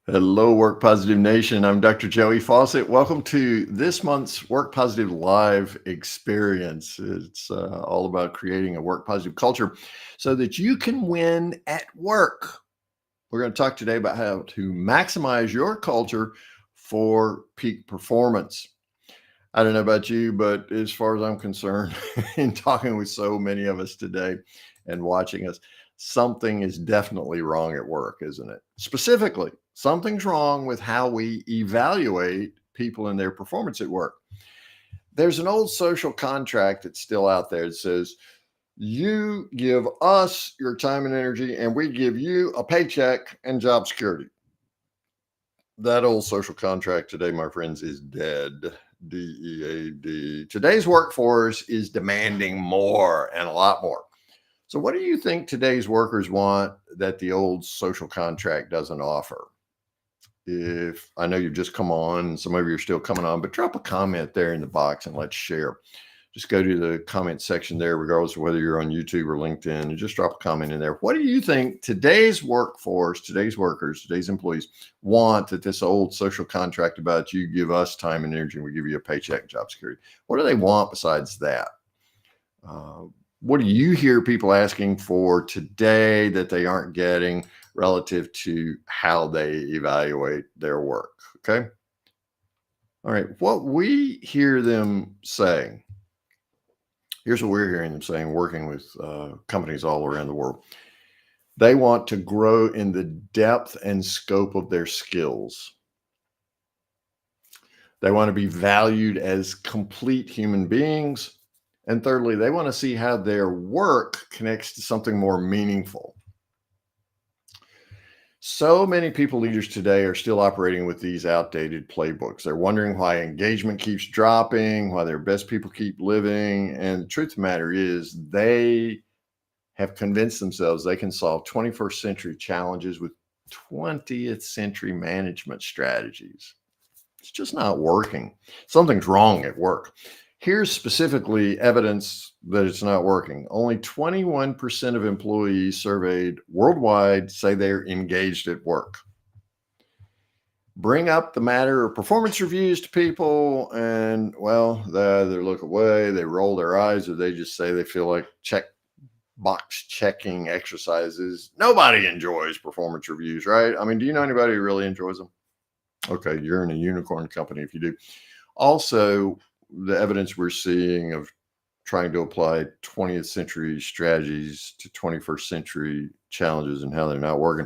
Hello, Work Positive Nation. I'm Dr. Joey Fawcett. Welcome to this month's Work Positive Live experience. It's all about creating a work positive culture so that you can win at work. We're going to talk today about how to maximize your culture for peak performance. I don't know about you, but as far as I'm concerned, in talking with so many of us today and watching us, something is definitely wrong at work, isn't it? Specifically, something's wrong with how we evaluate people and their performance at work. There's an old social contract that's still out there that says, you give us your time and energy, and we give you a paycheck and job security. That old social contract today, my friends, is dead. DEAD. Today's workforce is demanding more and a lot more. So, what do you think today's workers want that the old social contract doesn't offer? If I know you've just come on, some of you are still coming on, but drop a comment there in the box and let's share. Just go to the comment section there, regardless of whether you're on YouTube or LinkedIn, and just drop a comment in there. What do you think today's workforce, today's workers, today's employees want that this old social contract about you give us time and energy and we give you a paycheck and job security? What do they want besides that? What do you hear people asking for today that they aren't getting relative to how they evaluate their work? Okay. All right. What we hear them saying, here's what we're hearing them saying, working with companies all around the world. They want to grow in the depth and scope of their skills. They want to be valued as complete human beings. And thirdly, they want to see how their work connects to something more meaningful. So many people leaders today are still operating with these outdated playbooks. They're wondering why engagement keeps dropping, why their best people keep living. And the truth of the matter is, they have convinced themselves they can solve 21st century challenges with 20th century management strategies. It's just not working. Something's wrong at work. Here's specifically evidence that it's not working. Only 21% of employees surveyed worldwide say they're engaged at work. Bring up the matter of performance reviews to people, and well, they either look away, they roll their eyes, or they just say they feel like box checking exercises. Nobody enjoys performance reviews, right? I mean, do you know anybody who really enjoys them? Okay, you're in a unicorn company if you do. Also, the evidence we're seeing of trying to apply 20th century strategies to 21st century challenges and how they're not working.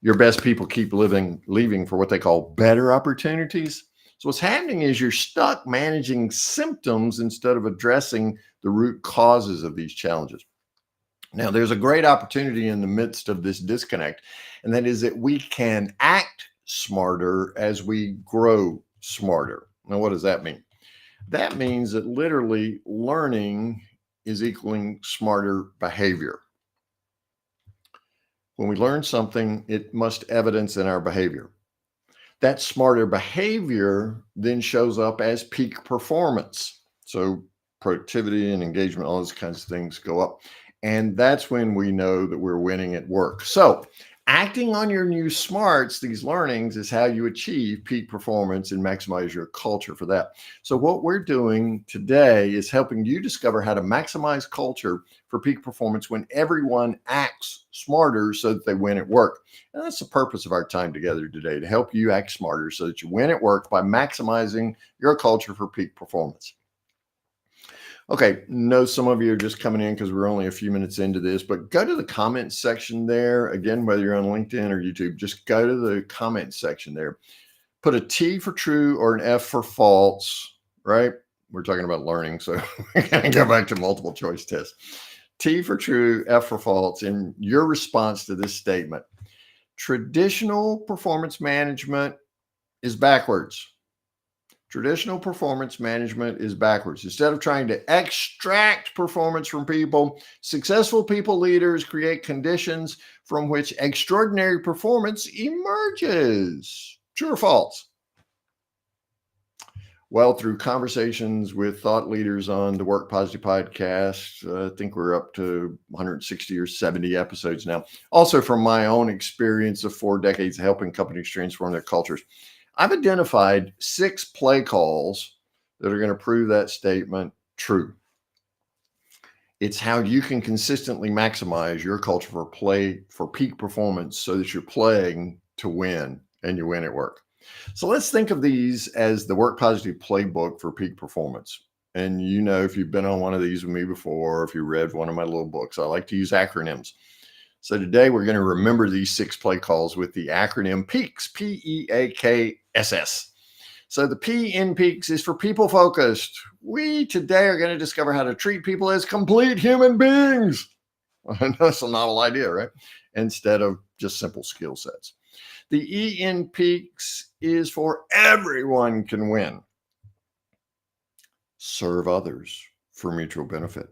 Your best people keep leaving for what they call better opportunities. So what's happening is you're stuck managing symptoms instead of addressing the root causes of these challenges. Now, there's a great opportunity in the midst of this disconnect, and that is that we can act smarter as we grow smarter. Now, what does that mean? That means that literally learning is equaling smarter behavior. When we learn something, it must evidence in our behavior. That smarter behavior then shows up as peak performance. So productivity and engagement, all those kinds of things go up. And that's when we know that we're winning at work. So acting on your new smarts, these learnings, is how you achieve peak performance and maximize your culture for that. So what we're doing today is helping you discover how to maximize culture for peak performance when everyone acts smarter so that they win at work. And that's the purpose of our time together today, to help you act smarter so that you win at work by maximizing your culture for peak performance. Okay, know some of you are just coming in because we're only a few minutes into this, but go to the comment section there. Again, whether you're on LinkedIn or YouTube, just go to the comment section there. Put a T for true or an F for false, right? We're talking about learning, so we're going to go back to multiple choice tests. T for true, F for false, in your response to this statement. Traditional performance management is backwards. Traditional performance management is backwards. Instead of trying to extract performance from people, successful people leaders create conditions from which extraordinary performance emerges. True or false? Well, through conversations with thought leaders on the Work Positive podcast, I think we're up to 160 or 70 episodes now. Also, from my own experience of 4 decades helping companies transform their cultures, I've identified 6 play calls that are going to prove that statement true. It's how you can consistently maximize your culture for peak performance so that you're playing to win and you win at work. So let's think of these as the Work Positive playbook for peak performance. And if you've been on one of these with me before, or if you read one of my little books, I like to use acronyms. So today we're going to remember these 6 play calls with the acronym PEAKS, PEAKSS. So the P in PEAKS is for people focused. We today are going to discover how to treat people as complete human beings. That's a novel idea, right? Instead of just simple skill sets. The E in PEAKS is for everyone can win. Serve others for mutual benefit.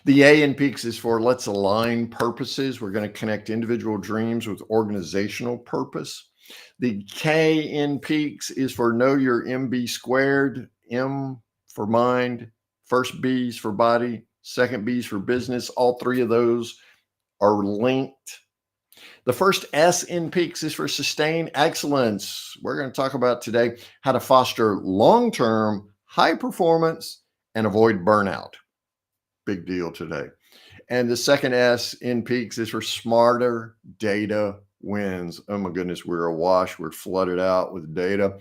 The A in PEAKS is for let's align purposes. We're going to connect individual dreams with organizational purpose. The K in PEAKS is for know your MB squared. M for mind, first B is for body, second B is for business. All 3 of those are linked. The first S in PEAKS is for sustain excellence. We're going to talk about today how to foster long-term high performance and avoid burnout. Big deal today. And the second S in PEAKS is for smarter data wins. Oh my goodness, we're awash. We're flooded out with data.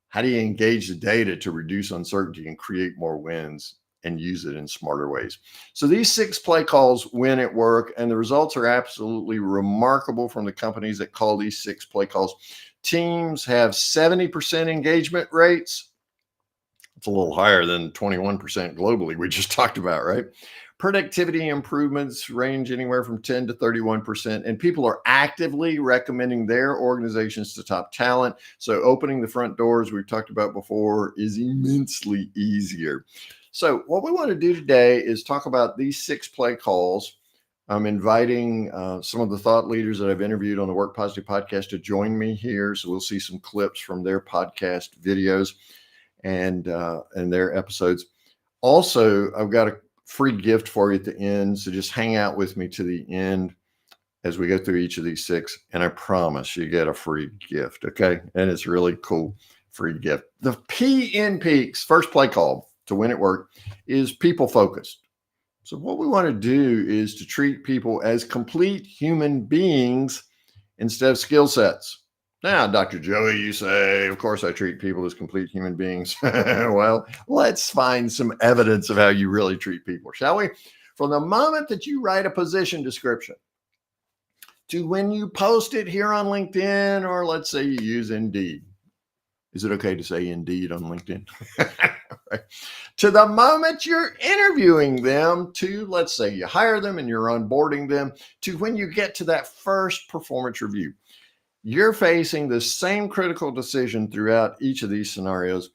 How do you engage the data to reduce uncertainty and create more wins and use it in smarter ways? So these 6 play calls win at work, and the results are absolutely remarkable from the companies that call these 6 play calls. Teams have 70% engagement rates. It's a little higher than 21% globally we just talked about, right? Productivity improvements range anywhere from 10 to 31%, and people are actively recommending their organizations to top talent. So opening the front doors we've talked about before is immensely easier. So what we want to do today is talk about these 6 play calls. I'm inviting some of the thought leaders that I've interviewed on the Work Positive podcast to join me here. So we'll see some clips from their podcast videos and their episodes. Also, I've got a free gift for you at the end. So just hang out with me to the end as we go through each of these 6. And I promise you get a free gift. Okay. And it's really cool free gift. The P in PEAKS, first play call to win at work, is people focused. So what we want to do is to treat people as complete human beings instead of skill sets. Now, Dr. Joey, you say, of course, I treat people as complete human beings. Well, let's find some evidence of how you really treat people, shall we? From the moment that you write a position description to when you post it here on LinkedIn, or let's say you use Indeed. Is it okay to say Indeed on LinkedIn? Right. To the moment you're interviewing them, to let's say you hire them and you're onboarding them, to when you get to that first performance review. You're facing the same critical decision throughout each of these scenarios.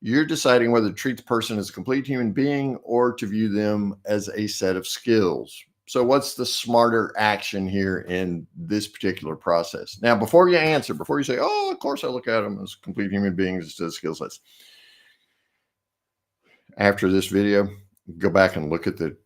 You're deciding whether to treat the person as a complete human being or to view them as a set of skills. So what's the smarter action here in this particular process? Now, before you answer, before you say, oh, of course I look at them as complete human beings instead of skill sets. After this video, go back and look at the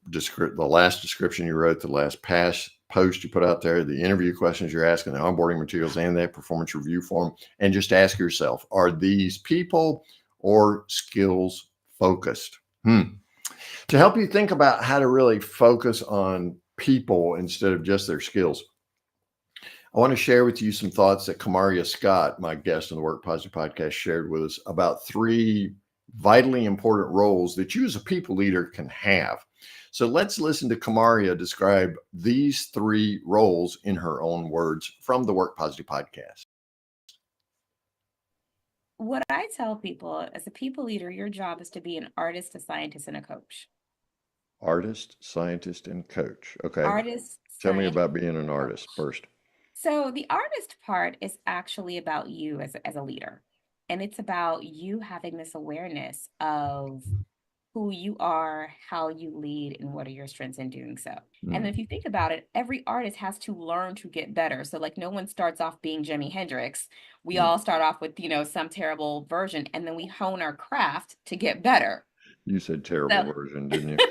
last description you wrote, the last post you put out there, the interview questions you're asking, the onboarding materials, and that performance review form, and just ask yourself, are these people or skills focused? To help you think about how to really focus on people instead of just their skills, I want to share with you some thoughts that Kamaria Scott, my guest on the Work Positive podcast, shared with us about 3 vitally important roles that you as a people leader can have. So let's listen to Kamaria describe these 3 roles in her own words from the Work Positive podcast. What I tell people as a people leader, your job is to be an artist, a scientist, and a coach. Artist, scientist, and coach. Okay. Artist, Tell me scientist, about being an artist coach. first. So the artist part is actually about you as a leader. And it's about you having this awareness of who you are, how you lead, and what are your strengths in doing so. And then Mm. if you think about it, every artist has to learn to get better. So like no one starts off being Jimi Hendrix. We Mm. all start off with, some terrible version and then we hone our craft to get better. You said terrible So version, didn't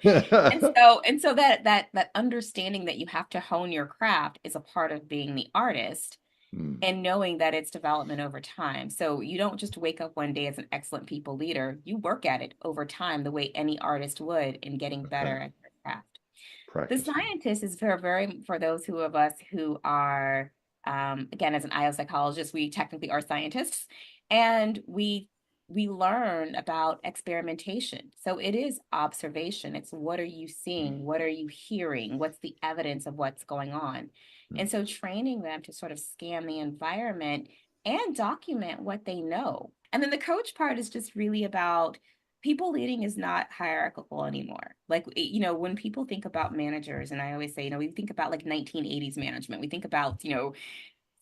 and you? so that understanding that you have to hone your craft is a part of being the artist Mm. and knowing that it's development over time. So you don't just wake up one day as an excellent people leader. You work at it over time the way any artist would in getting better Okay. at their craft. The Practicing. scientist is for those who of us who are, again, as an IO psychologist, we technically are scientists, and we learn about experimentation. So it is observation. It's what are you Mm. seeing? What are you hearing? What's the evidence of what's going on? Mm. And so training them to sort of scan the environment and document what they know. And then the coach part is just really about people leading is not hierarchical anymore. Like, when people think about managers, and I always say, we think about like 1980s management. We think about,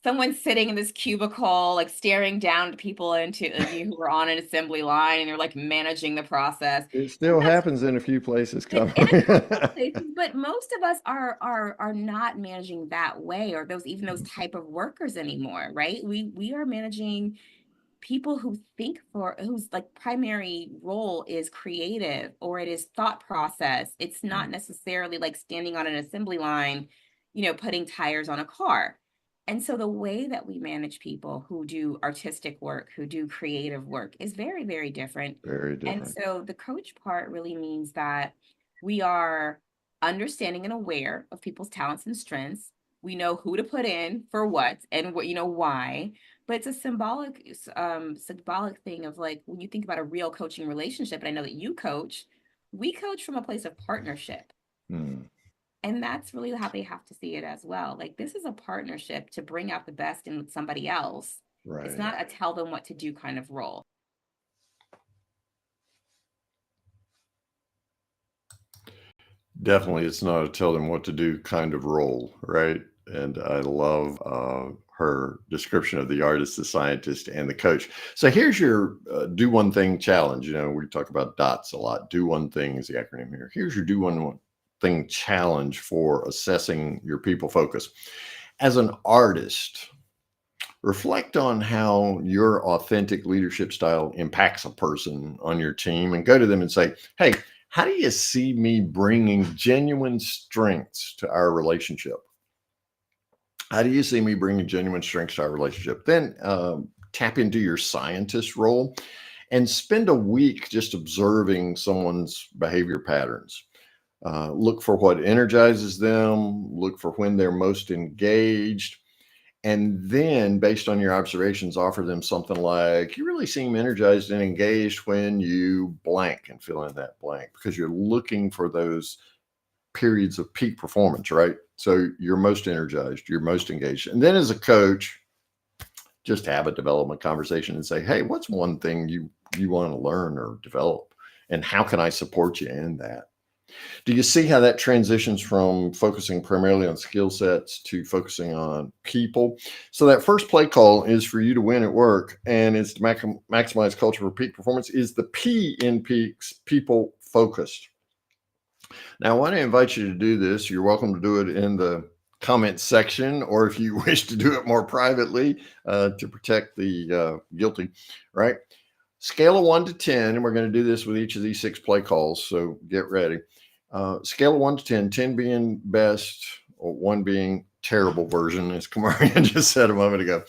someone sitting in this cubicle, like staring down to people who are on an assembly line and they're like managing the process. It And still that's happens in a few places, in a Conway. couple of places, but most of us are not managing that way, or those type of workers anymore, right? We are managing people whose like primary role is creative or it is thought process. It's not Mm. necessarily like standing on an assembly line, putting tires on a car. And so the way that we manage people who do artistic work, who do creative work is very, very different. Very And different. so the coach part really means that we are understanding and aware of people's talents and strengths. We know who to put in for what and why, but it's a symbolic thing of like when you think about a real coaching relationship, and I know that you coach, we coach from a place of partnership. Mm. And that's really how they have to see it as well. Like this is a partnership to bring out the best in somebody else. It's Right. not a tell them what to do kind of role. Definitely, it's not a tell them what to do kind of role, right? And I love her description of the artist, the scientist, and the coach. So here's your do one thing challenge. We talk about DOTS a lot. Do one thing is the acronym here. Here's your do one thing challenge for assessing your people focus. As an artist, reflect on how your authentic leadership style impacts a person on your team and go to them and say, hey, how do you see me bringing genuine strengths to our relationship? How do you see me bringing genuine strengths to our relationship? Then tap into your scientist role and spend a week just observing someone's behavior patterns. Look for what energizes them, look for when they're most engaged, and then based on your observations offer them something like you really seem energized and engaged when you blank and fill in that blank because you're looking for those periods of peak performance, right? So you're most energized, you're most engaged. And then as a coach, just have a development conversation and say, hey, what's one thing you want to learn or develop, and how can I support you in that? Do you see how that transitions from focusing primarily on skill sets to focusing on people? So that first play call is for you to win at work, and it's to maximize culture for peak performance. Is the P in peaks people focused? Now, I want to invite you to do this. You're welcome to do it in the comment section, or if you wish to do it more privately to protect the guilty, right? Scale of 1 to 10, and we're going to do this with each of these 6 play calls, so get ready. Scale of 1 to 10, 10 being best, or 1 being terrible version, as Kamarian just said a moment ago.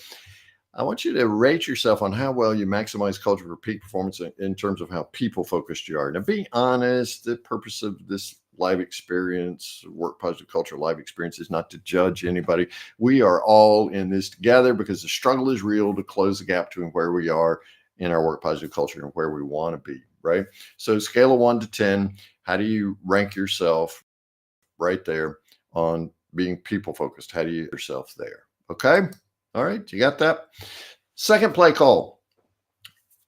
I want you to rate yourself on how well you maximize culture for peak performance in terms of how people focused you are. Now, be honest. The purpose of this live experience, work positive culture live experience, is not to judge anybody. We are all in this together because the struggle is real to close the gap between where we are in our work positive culture and where we want to be, right? So, scale of 1 to 10, how do you rank yourself right there on being people focused? How do you yourself there? Okay. All right. You got that? Second play call.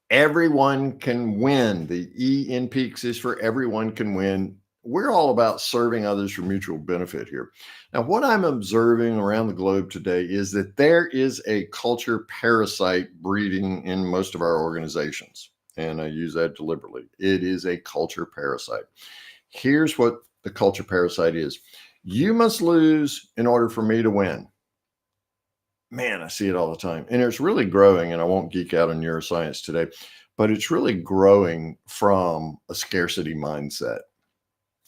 Everyone can win. The E in peaks is for everyone can win. We're all about serving others for mutual benefit here. Now, what I'm observing around the globe today is that there is a culture parasite breeding in most of our organizations. and I use that deliberately. It is a culture parasite. Here's what the culture parasite is. You must lose in order for me to win. Man, I see it all the time. And it's really growing, and I won't geek out on neuroscience today, but it's really growing from a scarcity mindset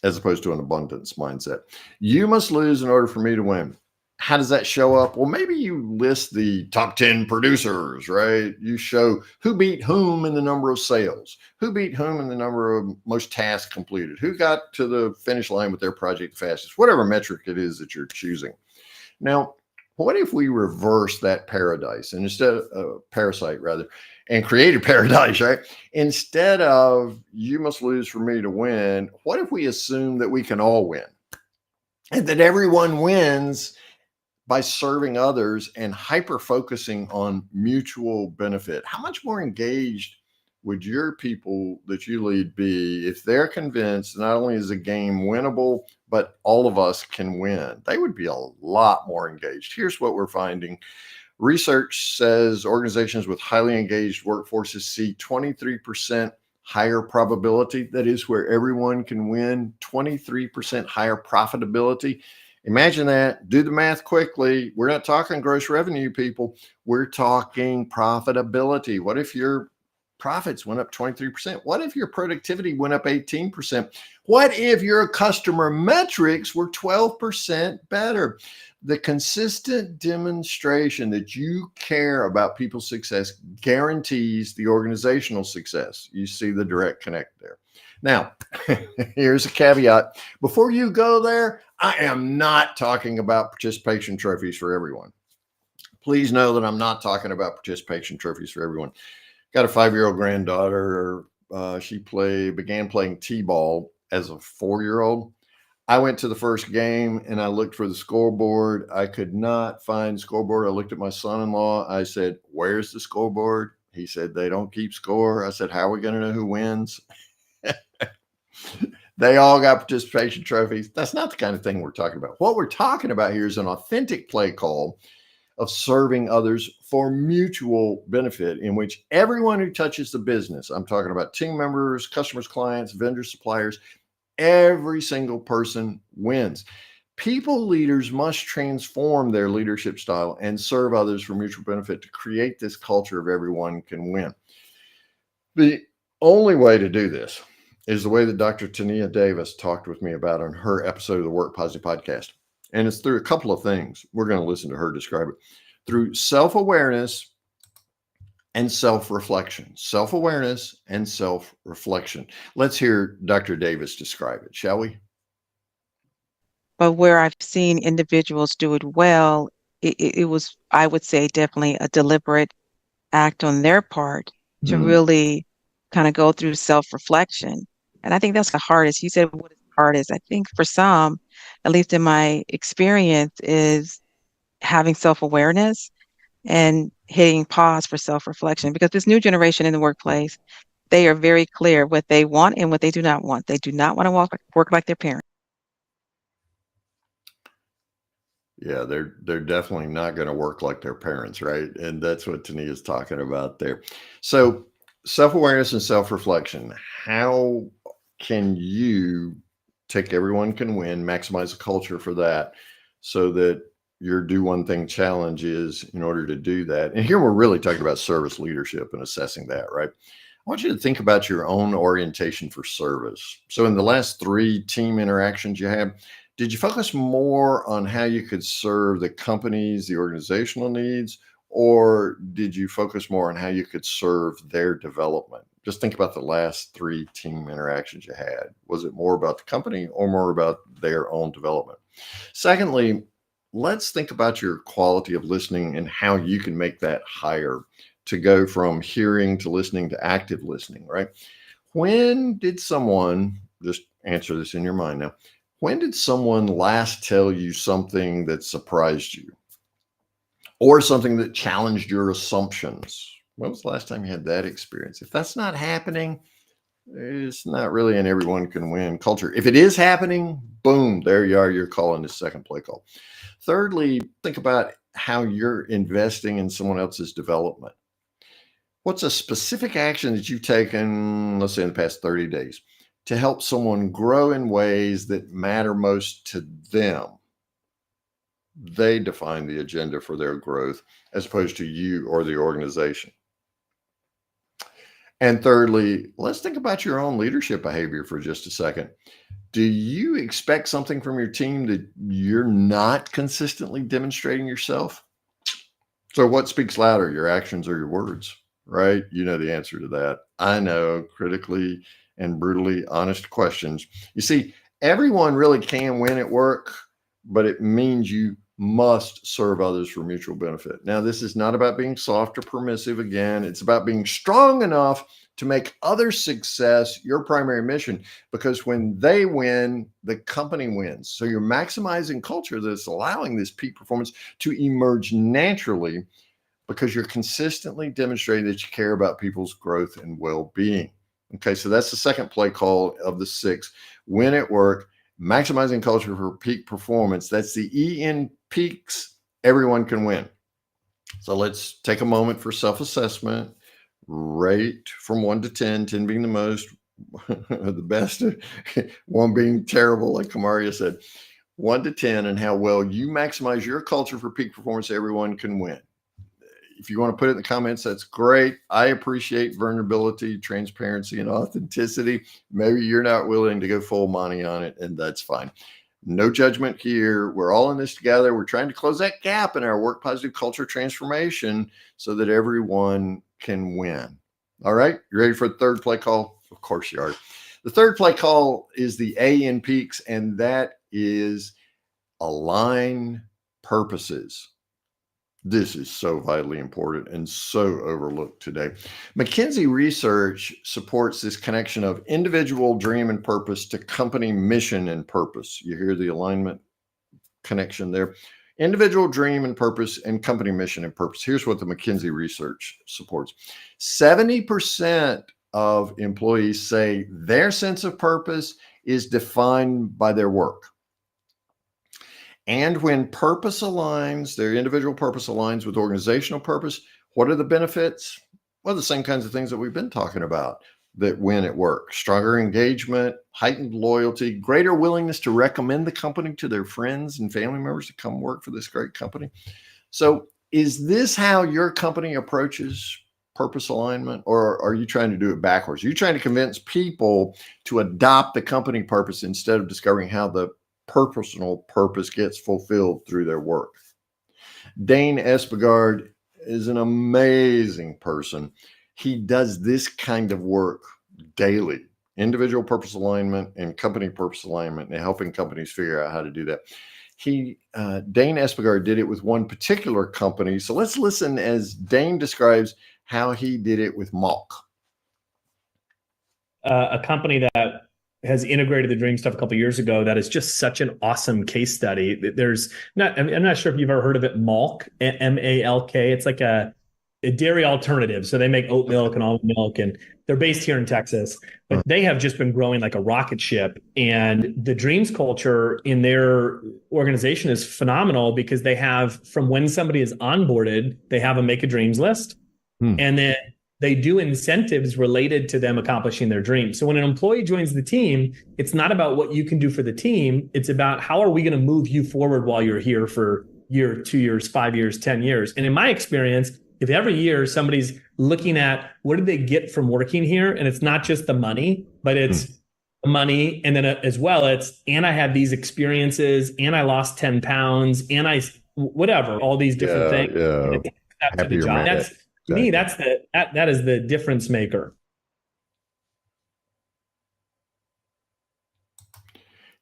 as opposed to an abundance mindset. You must lose in order for me to win. How does that show up? Well, maybe you list the top 10 producers, right? You show who beat whom in the number of sales, who beat whom in the number of most tasks completed, who got to the finish line with their project fastest, whatever metric it is that you're choosing. Now, what if we reverse that paradise and instead of parasite rather, and create a paradise, right? Instead of you must lose for me to win, what if we assume that we can all win and that everyone wins by serving others and hyper focusing on mutual benefit? How much more engaged would your people that you lead be if they're convinced not only is the game winnable, but all of us can win? They would be a lot more engaged. Here's what we're finding. Research says organizations with highly engaged workforces see 23% higher probability. That is where everyone can win, 23% higher profitability. Imagine that. Do the math quickly. We're not talking gross revenue, people. We're talking profitability. What if your profits went up 23%? What if your productivity went up 18%? What if your customer metrics were 12% better? The consistent demonstration that you care about people's success guarantees the organizational success. You see the direct connect there. Now, here's a caveat. Before you go there, I am not talking about participation trophies for everyone. Please know that I'm not talking about participation trophies for everyone. Got a 5-year-old granddaughter. She began playing t-ball as a 4-year-old. I went to the first game and I looked for the scoreboard. I could not find the scoreboard. I looked at my son-in-law. I said, "Where's the scoreboard?" He said, "They don't keep score." I said, "How are we going to know who wins?" They all got participation trophies. That's not the kind of thing we're talking about. What we're talking about here is an authentic play call of serving others for mutual benefit, in which everyone who touches the business, I'm talking about team members, customers, clients, vendors, suppliers, every single person wins. People leaders must transform their leadership style and serve others for mutual benefit to create this culture of everyone can win. The only way to do this is the way that Dr. Tania Davis talked with me about on her episode of the Work Positive podcast. And it's through a couple of things. We're going to listen to her describe it. Through self-awareness and self-reflection. Self-awareness and self-reflection. Let's hear Dr. Davis describe it, shall we? But where I've seen individuals do it well, it was, I would say, definitely a deliberate act on their part to really kind of go through self-reflection. And I think that's the hardest. You said what is the hardest? I think for some, at least in my experience, is having self-awareness and hitting pause for self-reflection. Because this new generation in the workplace, they are very clear what they want and what they do not want. They do not want to work like their parents. Yeah, they're definitely not going to work like their parents, right? And that's what Tania is talking about there. So self-awareness and self-reflection. How can you take everyone can win, maximize the culture for that, so that your do one thing challenge is in order to do that? And here we're really talking about service leadership and assessing that, right? I want you to think about your own orientation for service. So in the last 3 team interactions you had, did you focus more on how you could serve the company's, the organizational needs, or did you focus more on how you could serve their development? Just think about the last 3 team interactions you had. Was it more about the company or more about their own development? Secondly, let's think about your quality of listening and how you can make that higher to go from hearing to listening to active listening, right? When did someone, just answer this in your mind now, when did someone last tell you something that surprised you or something that challenged your assumptions? When was the last time you had that experience? If that's not happening, it's not really an everyone can win culture. If it is happening, boom, there you are. You're calling the second play call. Thirdly, think about how you're investing in someone else's development. What's a specific action that you've taken, let's say in the past 30 days, to help someone grow in ways that matter most to them? They define the agenda for their growth as opposed to you or the organization. And thirdly, let's think about your own leadership behavior for just a second. Do you expect something from your team that you're not consistently demonstrating yourself? So, what speaks louder, your actions or your words? Right? You know the answer to that. I know, critically and brutally honest questions. You see, everyone really can win at work, but it means you must serve others for mutual benefit. Now, this is not about being soft or permissive. Again, it's about being strong enough to make other success your primary mission, because when they win, the company wins. So you're maximizing culture that's allowing this peak performance to emerge naturally because you're consistently demonstrating that you care about people's growth and well-being. Okay, so that's the second play call of the 6. Win at work, maximizing culture for peak performance. That's the E in peaks. Everyone can win. So let's take a moment for self-assessment. Rate from 1 to 10, 10 being the most, the best, 1 being terrible, like Kamaria said. 1 to 10, and how well you maximize your culture for peak performance. Everyone can win. If you want to put it in the comments, that's great. I appreciate vulnerability, transparency, and authenticity. Maybe you're not willing to go full Monty on it, and that's fine. No judgment here. We're all in this together. We're trying to close that gap in our work positive culture transformation so that everyone can win. All right, you ready for the third play call? Of course you are. The third play call is the A in peaks, and that is align purposes. This is so vitally important and so overlooked today. McKinsey research supports this connection of individual dream and purpose to company mission and purpose. You hear the alignment connection there. Individual dream and purpose and company mission and purpose. Here's what the McKinsey research supports. 70% of employees say their sense of purpose is defined by their work. And when purpose aligns, their individual purpose aligns with organizational purpose, what are the benefits? Well, the same kinds of things that we've been talking about that win at work: stronger engagement, heightened loyalty, greater willingness to recommend the company to their friends and family members to come work for this great company. So, is this how your company approaches purpose alignment, or are you trying to do it backwards? Are you trying to convince people to adopt the company purpose instead of discovering how the personal purpose gets fulfilled through their work? Dane Espegard is an amazing person. He does this kind of work daily: individual purpose alignment and company purpose alignment, and helping companies figure out how to do that. Dane Espegard did it with one particular company. So let's listen as Dane describes how he did it with Malk. A company that has integrated the dream stuff a couple of years ago that is just such an awesome case study. I'm not sure if you've ever heard of it, Malk, M-A-L-K. It's like a dairy alternative. So they make oat milk and almond milk, and they're based here in Texas, but they have just been growing like a rocket ship. And the dreams culture in their organization is phenomenal because they have, from when somebody is onboarded, they have a make a dreams list. And then they do incentives related to them accomplishing their dreams. So when an employee joins the team, it's not about what you can do for the team. It's about how are we going to move you forward while you're here for year, 2 years, 5 years, 10 years. And in my experience, if every year somebody's looking at what did they get from working here, and it's not just the money, but it's the money, and then as well, and I had these experiences, and I lost 10 pounds, and I whatever, all these different things. Yeah. That's the job. That's to me, that is the difference maker.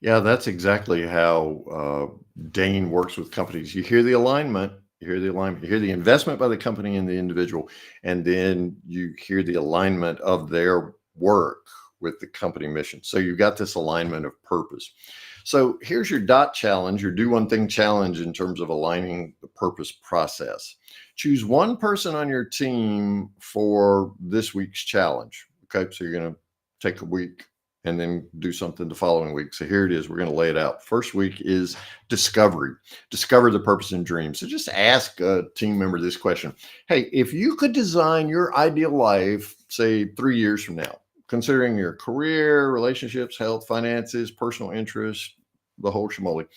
Yeah, that's exactly how Dane works with companies. You hear the alignment, you hear the investment by the company and the individual, and then you hear the alignment of their work with the company mission. So you've got this alignment of purpose. So here's your DOT challenge, your do one thing challenge in terms of aligning the purpose process. Choose one person on your team for this week's challenge. Okay, so you're going to take a week and then do something the following week. So here it is. We're going to lay it out. First week is discovery. Discover the purpose and dream. So just ask a team member this question. Hey, if you could design your ideal life, say 3 years from now, considering your career, relationships, health, finances, personal interests, the whole shmoly,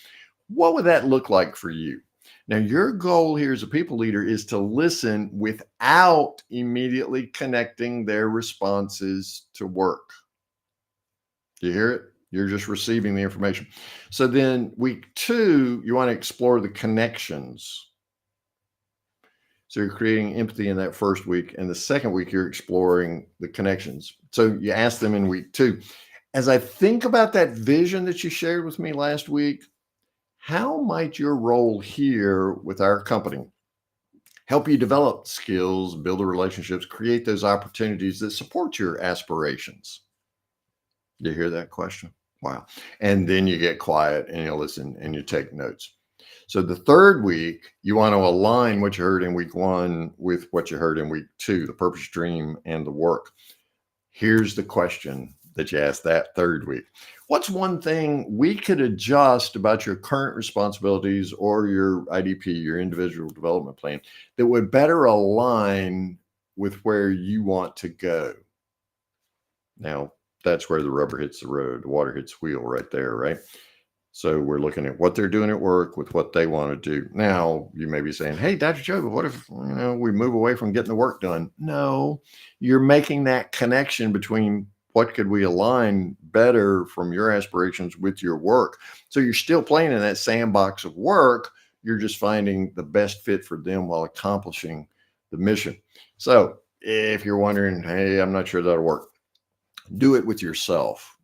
what would that look like for you? Now, your goal here as a people leader is to listen without immediately connecting their responses to work. Do you hear it? You're just receiving the information. So then week 2, you want to explore the connections. So you're creating empathy in that first week. And the second week, you're exploring the connections. So you ask them in week 2, as I think about that vision that you shared with me last week, how might your role here with our company help you develop skills, build the relationships, create those opportunities that support your aspirations? You hear that question? Wow. And then you get quiet and you listen and you take notes. So the third week, you want to align what you heard in week 1 with what you heard in week 2, the purpose, dream, and the work. Here's the question that you asked that third week. What's one thing we could adjust about your current responsibilities or your IDP, your individual development plan, that would better align with where you want to go? Now, that's where the rubber hits the road, the water hits the wheel right there, right? So we're looking at what they're doing at work with what they want to do. Now, you may be saying, hey, Dr. Joe, but what if we move away from getting the work done? No, you're making that connection between what could we align better from your aspirations with your work. So you're still playing in that sandbox of work. You're just finding the best fit for them while accomplishing the mission. So if you're wondering, hey, I'm not sure that'll work, do it with yourself.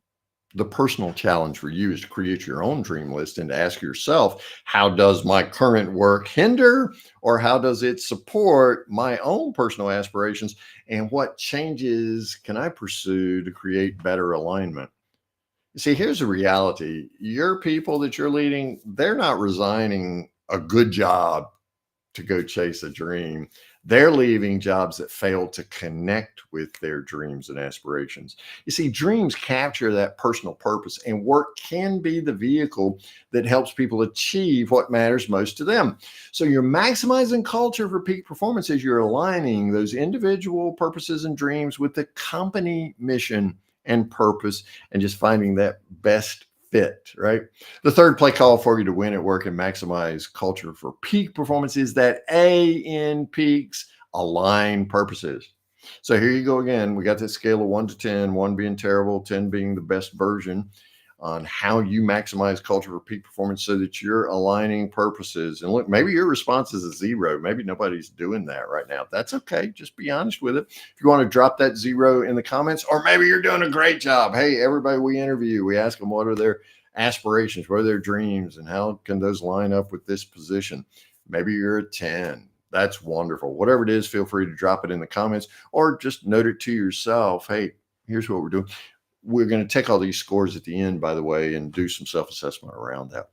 The personal challenge for you is to create your own dream list and to ask yourself, how does my current work hinder or how does it support my own personal aspirations? And what changes can I pursue to create better alignment? You see, here's the reality. Your people that you're leading, they're not resigning a good job to go chase a dream. They're leaving jobs that fail to connect with their dreams and aspirations. You see, dreams capture that personal purpose, and work can be the vehicle that helps people achieve what matters most to them. So you're maximizing culture for peak performance as you're aligning those individual purposes and dreams with the company mission and purpose, and just finding that best fit, right? The third play call for you to win at work and maximize culture for peak performance is that A in peaks, align purposes. So here you go again. We got this scale of 1 to 10, 1 being terrible, 10 being the best version, on how you maximize culture for peak performance so that you're aligning purposes. And look, maybe your response is a 0. Maybe nobody's doing that right now. That's okay. Just be honest with it. If you want to drop that 0 in the comments, or maybe you're doing a great job. Hey, everybody we interview, we ask them what are their aspirations, what are their dreams, and how can those line up with this position? Maybe you're a 10. That's wonderful. Whatever it is, feel free to drop it in the comments or just note it to yourself. Hey, here's what we're doing. We're going to take all these scores at the end, by the way, and do some self-assessment around that.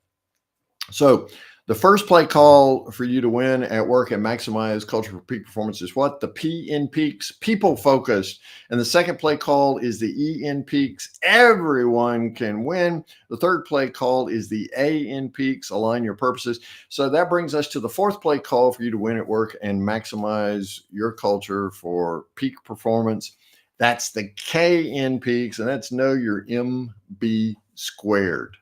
So the first play call for you to win at work and maximize culture for peak performance is what? The P in peaks, people focused. And the second play call is the E in peaks, everyone can win. The third play call is the A in peaks, align your purposes. So that brings us to the fourth play call for you to win at work and maximize your culture for peak performance. That's the K in peaks, and that's know your MB squared.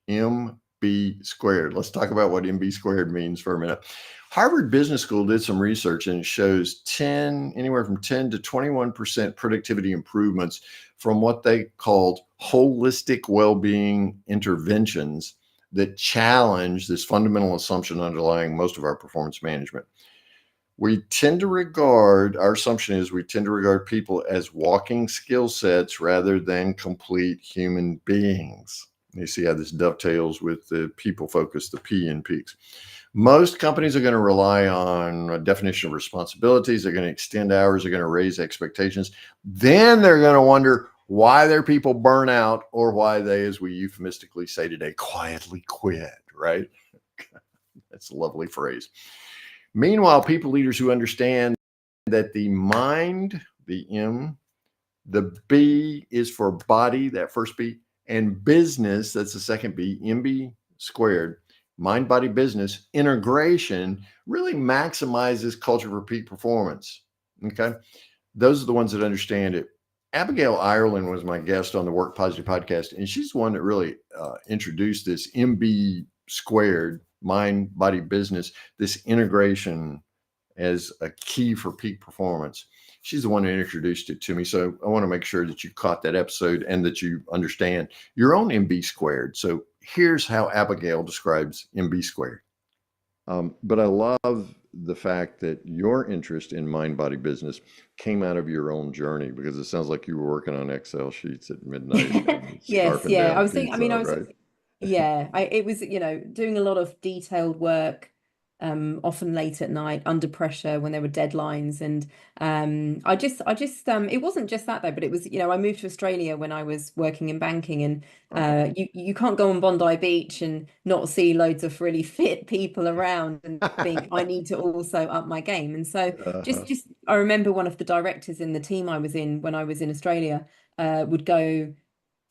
MB squared. Let's talk about what MB squared means for a minute. Harvard Business School did some research, and it shows anywhere from 10 to 21% productivity improvements from what they called holistic well-being interventions that challenge this fundamental assumption underlying most of our performance management. Our assumption is we tend to regard people as walking skill sets rather than complete human beings. You see how this dovetails with the people focus, the P in peaks. Most companies are going to rely on a definition of responsibilities. They're going to extend hours. They're going to raise expectations. Then they're going to wonder why their people burn out or why they, as we euphemistically say today, quietly quit, right? That's a lovely phrase. Meanwhile, people leaders who understand that the mind, the M, The B is for body, that first B, and business, that's the second B, MB squared. Mind, body, business integration really maximizes culture for peak performance. Okay. Those are the ones that understand it. Abigail Ireland was my guest on the Work Positive podcast, and she's the one that really introduced this MB squared, mind, body, business, this integration as a key for peak performance. She's the one who introduced it to me. So I want to make sure that you caught that episode and that you understand your own MB squared. So here's how Abigail describes MB squared. But I love the fact that your interest in mind body business came out of your own journey, because it sounds like you were working on Excel sheets at midnight. Yes, yeah. I was thinking, I mean, right? it was, doing a lot of detailed work, often late at night under pressure when there were deadlines. And it wasn't just that though, but it was, I moved to Australia when I was working in banking, and you can't go on Bondi Beach and not see loads of really fit people around and think I need to also up my game. And so just I remember one of the directors in the team I was in when I was in Australia would go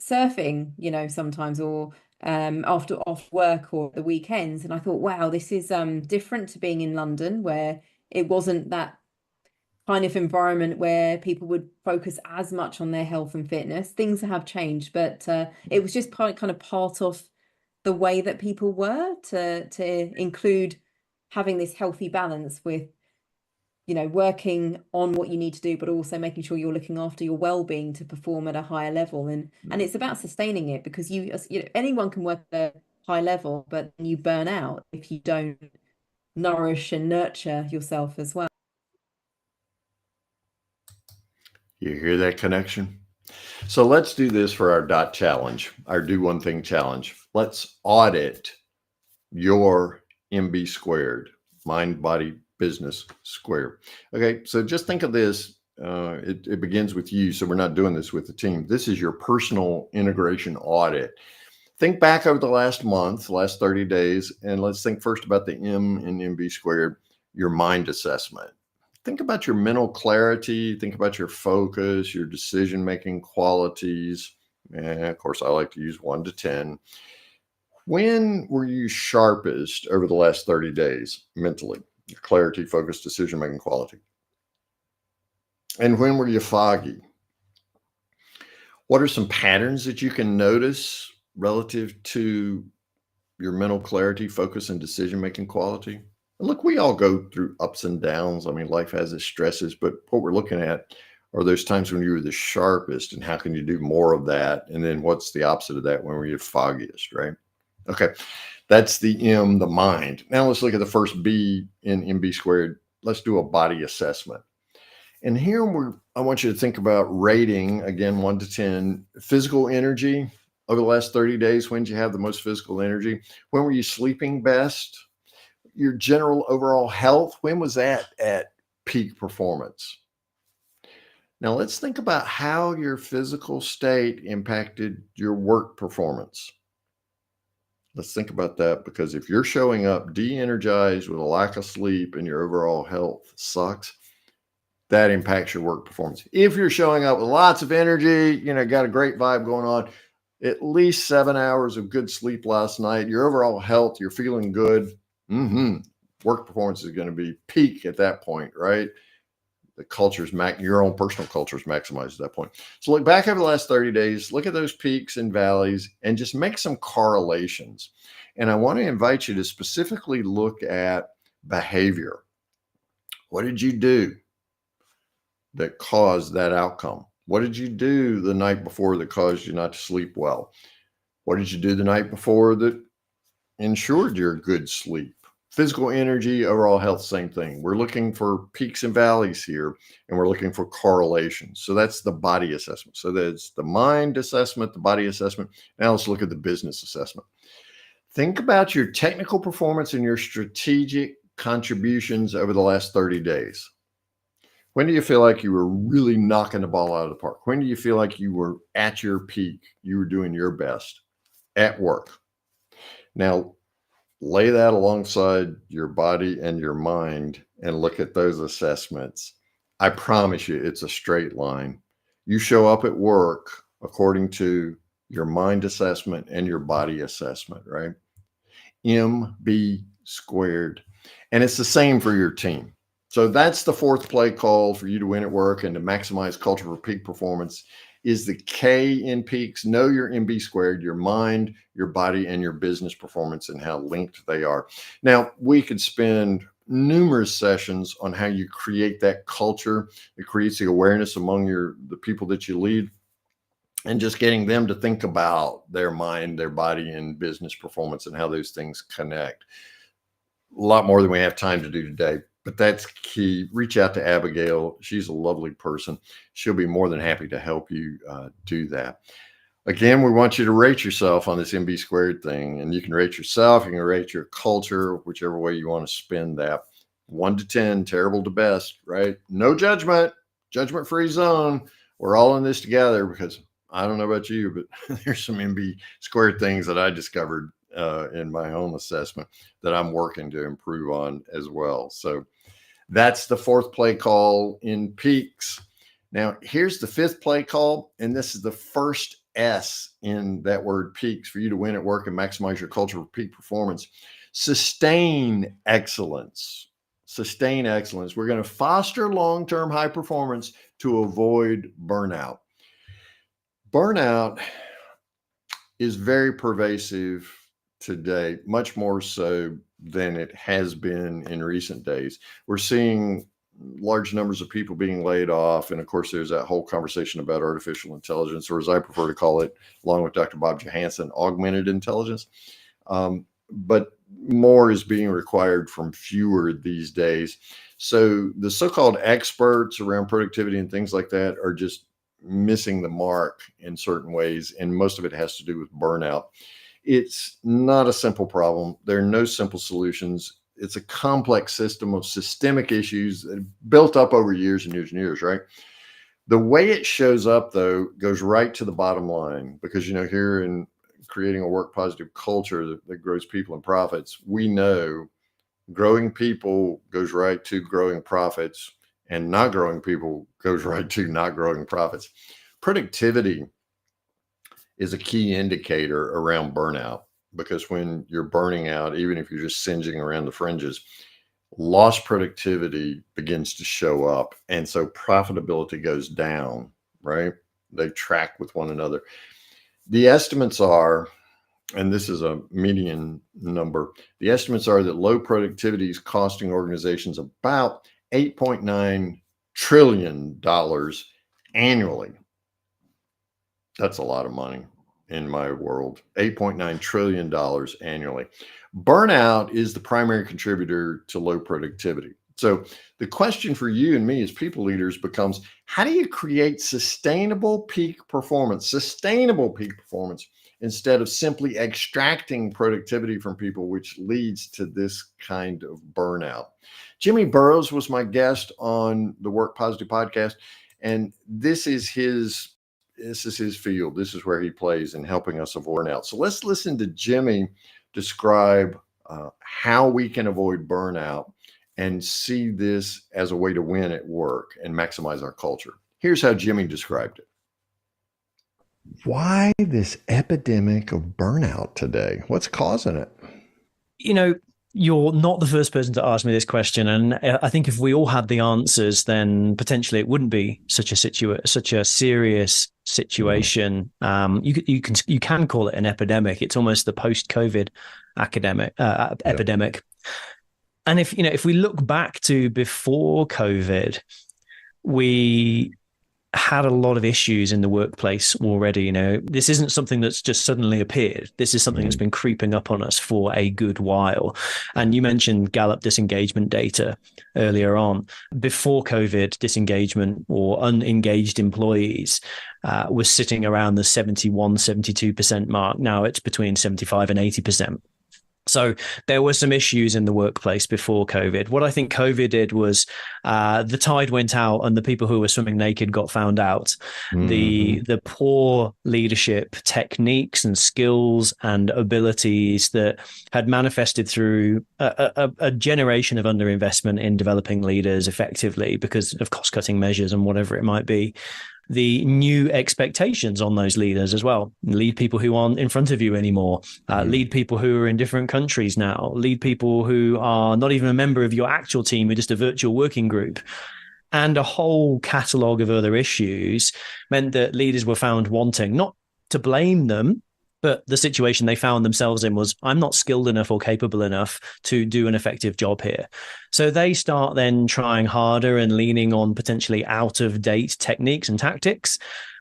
surfing, sometimes, or after off work or the weekends. And I thought, wow, this is different to being in London, where it wasn't that kind of environment where people would focus as much on their health and fitness. Things have changed, but it was just kind of part of the way that people were to include having this healthy balance with working on what you need to do, but also making sure you're looking after your well-being to perform at a higher level. And it's about sustaining it, because anyone can work at a high level, but you burn out if you don't nourish and nurture yourself as well. You hear that connection? So let's do this for our dot challenge, our do one thing challenge. Let's audit your MB squared, mind, body, business square. Okay, so just think of this. It begins with you. So we're not doing this with the team. This is your personal integration audit. Think back over the last month, last 30 days, and let's think first about the M in MB squared, your mind assessment. Think about your mental clarity. Think about your focus, your decision-making qualities. And of course, I like to use 1 to 10. When were you sharpest over the last 30 days mentally? Clarity, focus, decision-making quality. And when were you foggy? What are some patterns that you can notice relative to your mental clarity, focus, and decision-making quality? And look, we all go through ups and downs. I mean, life has its stresses, but what we're looking at are those times when you were the sharpest, and how can you do more of that? And then what's the opposite of that, when were you foggiest, right? Okay. That's the M, the mind. Now let's look at the first B in MB squared. Let's do a body assessment. And here I want you to think about rating, again, 1 to 10, physical energy over the last 30 days. When did you have the most physical energy? When were you sleeping best? Your general overall health, when was that at peak performance? Now let's think about how your physical state impacted your work performance. Let's think about that, because if you're showing up de-energized with a lack of sleep and your overall health sucks, that impacts your work performance. If you're showing up with lots of energy, got a great vibe going on, at least 7 hours of good sleep last night, your overall health, you're feeling good, work performance is going to be peak at that point, right? The your own personal culture is maximized at that point. So look back over the last 30 days, look at those peaks and valleys, and just make some correlations. And I want to invite you to specifically look at behavior. What did you do that caused that outcome? What did you do the night before that caused you not to sleep well? What did you do the night before that ensured your good sleep? Physical energy, overall health, same thing. We're looking for peaks and valleys here, and we're looking for correlations. So that's the body assessment. So that's the mind assessment, the body assessment. Now let's look at the business assessment. Think about your technical performance and your strategic contributions over the last 30 days. When do you feel like you were really knocking the ball out of the park? When do you feel like you were at your peak? You were doing your best at work. Now, lay that alongside your body and your mind and look at those assessments. I promise you, it's a straight line. You show up at work according to your mind assessment and your body assessment, right? MB squared. And it's the same for your team. So that's the fourth play call for you to win at work and to maximize culture for peak performance is the K in peaks. Know your MB squared, your mind, your body, and your business performance and how linked they are. Now, we could spend numerous sessions on how you create that culture. It creates the awareness among the people that you lead and just getting them to think about their mind, their body, and business performance and how those things connect. A lot more than we have time to do today, but that's key. Reach out to Abigail. She's a lovely person. She'll be more than happy to help you do that. Again, we want you to rate yourself on this MB squared thing, and you can rate yourself, you can rate your culture, whichever way you want to spin that. 1 to 10, terrible to best, right? No judgment, judgment-free zone. We're all in this together because I don't know about you, but there's some MB squared things that I discovered in my own assessment that I'm working to improve on as well. So that's the fourth play call in peaks. Now, here's the fifth play call, and this is the first S in that word peaks for you to win at work and maximize your culture for peak performance. Sustain excellence. Sustain excellence. We're going to foster long-term high performance to avoid burnout. Burnout is very pervasive today, much more so than it has been in recent days. We're seeing large numbers of people being laid off. And of course, there's that whole conversation about artificial intelligence, or as I prefer to call it, along with Dr. Bob Johansen, augmented intelligence. But more is being required from fewer these days. So the so-called experts around productivity and things like that are just missing the mark in certain ways. And most of it has to do with burnout. It's not a simple problem. There are no simple solutions. It's a complex system of systemic issues built up over years and years and years, right? The way it shows up, though, goes right to the bottom line because, here in creating a work positive culture that grows people and profits, we know growing people goes right to growing profits, and not growing people goes right to not growing profits. Productivity is a key indicator around burnout because when you're burning out, even if you're just singeing around the fringes, lost productivity begins to show up. And so profitability goes down, right? They track with one another. The estimates are, and this is a median number, the estimates are that low productivity is costing organizations about $8.9 trillion annually. That's a lot of money in my world, $8.9 trillion annually. Burnout is the primary contributor to low productivity. So the question for you and me as people leaders becomes, how do you create sustainable peak performance instead of simply extracting productivity from people, which leads to this kind of burnout? Jimmy Burrows was my guest on the Work Positive podcast, and this is his field. This is where he plays in helping us avoid burnout. So let's listen to Jimmy describe how we can avoid burnout and see this as a way to win at work and maximize our culture. Here's how Jimmy described it. Why this epidemic of burnout today? What's causing it? You're not the first person to ask me this question, and I think if we all had the answers, then potentially it wouldn't be such a serious situation. You can call it an epidemic. It's almost the post-COVID epidemic. And if we look back to before COVID, we had a lot of issues in the workplace already. This isn't something that's just suddenly appeared. This is something that's been creeping up on us for a good while. And you mentioned Gallup disengagement data earlier on. Before COVID, disengagement or unengaged employees was sitting around the 71, 72% mark. Now it's between 75 and 80%. So there were some issues in the workplace before COVID. What I think COVID did was the tide went out and the people who were swimming naked got found out. Mm-hmm. The poor leadership techniques and skills and abilities that had manifested through a generation of underinvestment in developing leaders effectively because of cost-cutting measures and whatever it might be, the new expectations on those leaders as well. Lead people who aren't in front of you anymore, lead people who are in different countries now, lead people who are not even a member of your actual team, but just a virtual working group. And a whole catalogue of other issues meant that leaders were found wanting, not to blame them, but the situation they found themselves in was, I'm not skilled enough or capable enough to do an effective job here. So they start then trying harder and leaning on potentially out of date techniques and tactics,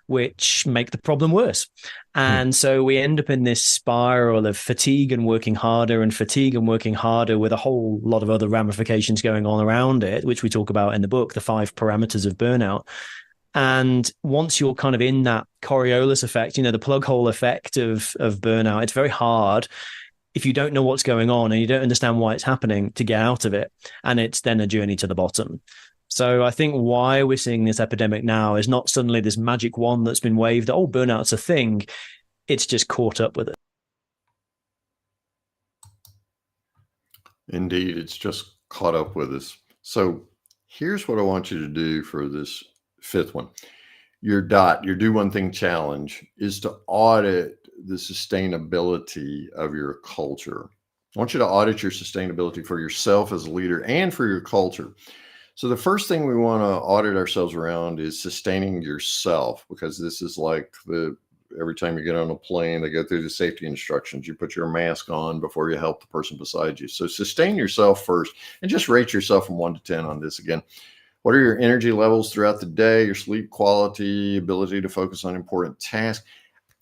which make the problem worse. And so we end up in this spiral of fatigue and working harder with a whole lot of other ramifications going on around it, which we talk about in the book, the 5 parameters of burnout. And once you're kind of in that Coriolis effect, the plug hole effect of burnout, it's very hard if you don't know what's going on and you don't understand why it's happening to get out of it. And it's then a journey to the bottom. So I think why we're seeing this epidemic now is not suddenly this magic wand that's been waved, oh, burnout's a thing. It's just caught up with it. Indeed, it's just caught up with us. So here's what I want you to do for this 5th one. Your do one thing challenge is to audit the sustainability of your culture. I want you to audit your sustainability for yourself as a leader and for your culture. So the first thing we want to audit ourselves around is sustaining yourself, because this is like every time you get on a plane, they go through the safety instructions. You put your mask on before you help the person beside you. So sustain yourself first and just rate yourself from 1 to 10 on this again. What are your energy levels throughout the day, your sleep quality, ability to focus on important tasks?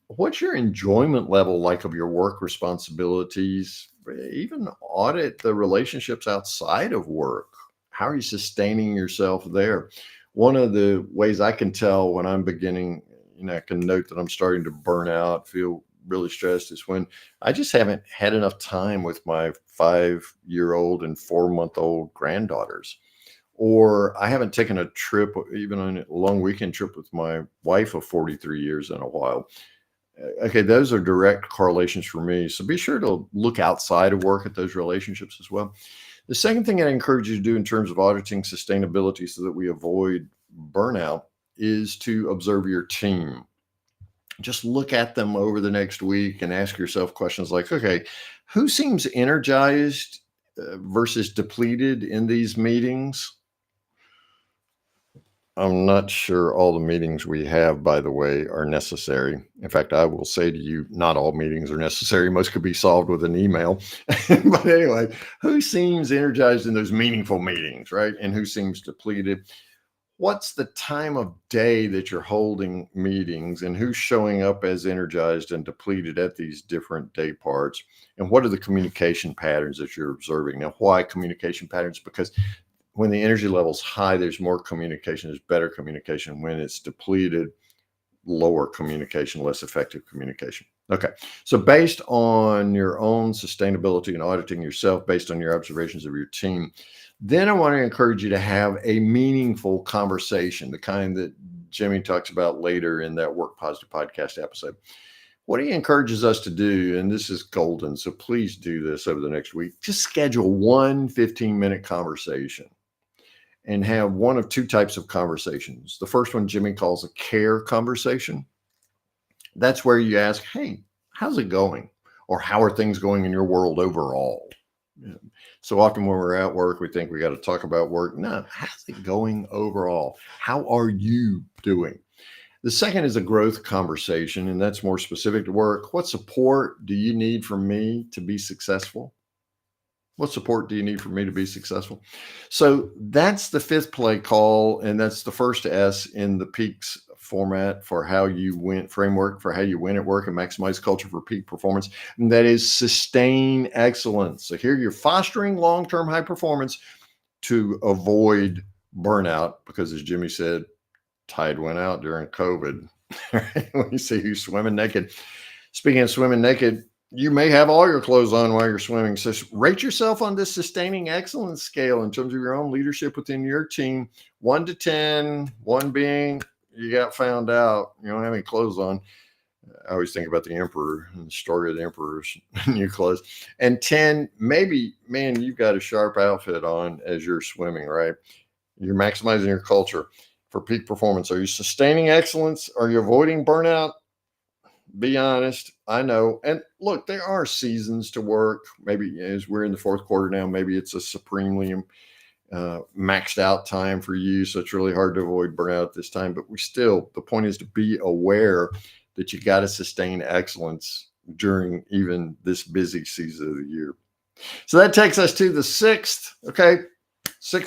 What's your enjoyment level like of your work responsibilities? Even audit the relationships outside of work. How are you sustaining yourself there? One of the ways I can tell when I'm beginning, I can note that I'm starting to burn out, feel really stressed, is when I just haven't had enough time with my 5-year-old and 4-month-old granddaughters. Or I haven't taken a trip, even on a long weekend trip with my wife of 43 years in a while. Okay, those are direct correlations for me. So be sure to look outside of work at those relationships as well. The second thing I encourage you to do in terms of auditing sustainability so that we avoid burnout is to observe your team. Just look at them over the next week and ask yourself questions like, okay, who seems energized versus depleted in these meetings? I'm not sure all the meetings we have, by the way, are necessary. In fact, I will say to you, not all meetings are necessary. Most could be solved with an email. But anyway, who seems energized in those meaningful meetings, right? And who seems depleted? What's the time of day that you're holding meetings, and who's showing up as energized and depleted at these different day parts? And what are the communication patterns that you're observing? Now, why communication patterns? Because when the energy level's high, there's more communication, there's better communication. When it's depleted, lower communication, less effective communication. Okay, so based on your own sustainability and auditing yourself, based on your observations of your team, then I want to encourage you to have a meaningful conversation, the kind that Jimmy talks about later in that Work Positive podcast episode. What he encourages us to do, and this is golden, so please do this over the next week, just schedule one 15-minute conversation and have one of 2 types of conversations. The first one Jimmy calls a care conversation. That's where you ask, hey, how's it going? Or how are things going in your world overall? So often when we're at work, we think we got to talk about work. No, how's it going overall? How are you doing? The second is a growth conversation, and that's more specific to work. What support do you need from me to be successful? What support do you need from me to be successful? So that's the 5th play call, and that's the first S in the PEAKS format for how you win, framework for how you win at work and maximize culture for peak performance. And that is sustain excellence. So here you're fostering long-term high performance to avoid burnout, because as Jimmy said, tide went out during COVID. When you see who's swimming naked. Speaking of swimming naked, you may have all your clothes on while you're swimming. So rate yourself on this sustaining excellence scale in terms of your own leadership within your team, 1 to 10, 1 being you got found out, you don't have any clothes on. I always think about the emperor and the story of the emperor's new clothes. And 10, maybe, man, you've got a sharp outfit on as you're swimming, right? You're maximizing your culture. for peak performance? Are you sustaining excellence? Are you avoiding burnout? Be honest. I know. And look, there are seasons to work. Maybe as we're in the fourth quarter now, maybe it's a supremely maxed out time for you. So it's really hard to avoid burnout this time. But the point is to be aware that you got to sustain excellence during even this busy season of the year. So that takes us to the sixth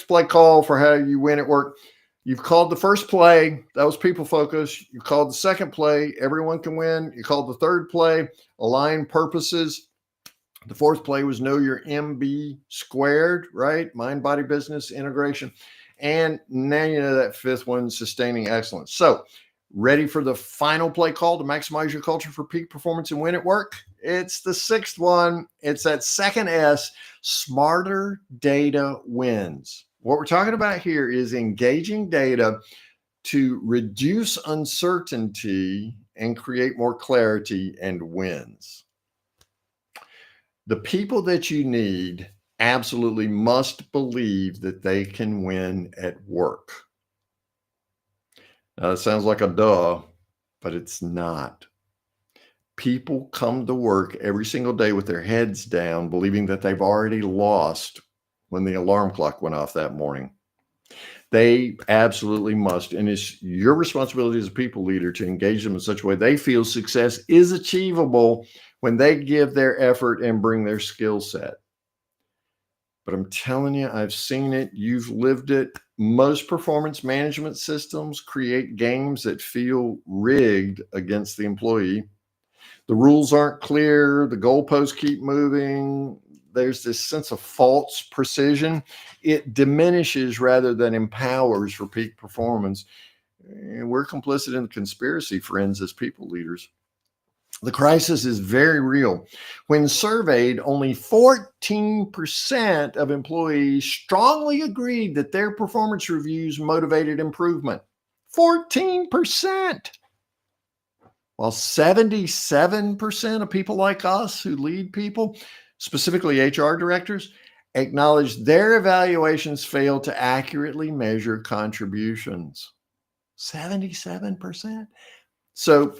play call for how you win at work. You've called the first play, that was people focus. You called the second play, everyone can win. You called the third play, align purposes. The fourth play was know your MB squared, right? Mind, body, business, integration. And now you know that fifth one, sustaining excellence. So ready for the final play call to maximize your culture for peak performance and win at work? It's the sixth one. It's that second S, smarter data wins. What we're talking about here is engaging data to reduce uncertainty and create more clarity and wins. The people that you need absolutely must believe that they can win at work. Now, it sounds like a duh, but it's not. People come to work every single day with their heads down, believing that they've already lost when the alarm clock went off that morning. They absolutely must. And it's your responsibility as a people leader to engage them in such a way they feel success is achievable when they give their effort and bring their skill set. But I'm telling you, I've seen it. You've lived it. Most performance management systems create games that feel rigged against the employee. The rules aren't clear. The goalposts keep moving. There's this sense of false precision. It diminishes rather than empowers for peak performance. And we're complicit in the conspiracy, friends, as people leaders. The crisis is very real. When surveyed, only 14% of employees strongly agreed that their performance reviews motivated improvement. 14%. While 77% of people like us who lead people, specifically HR directors, acknowledge their evaluations fail to accurately measure contributions. 77%. So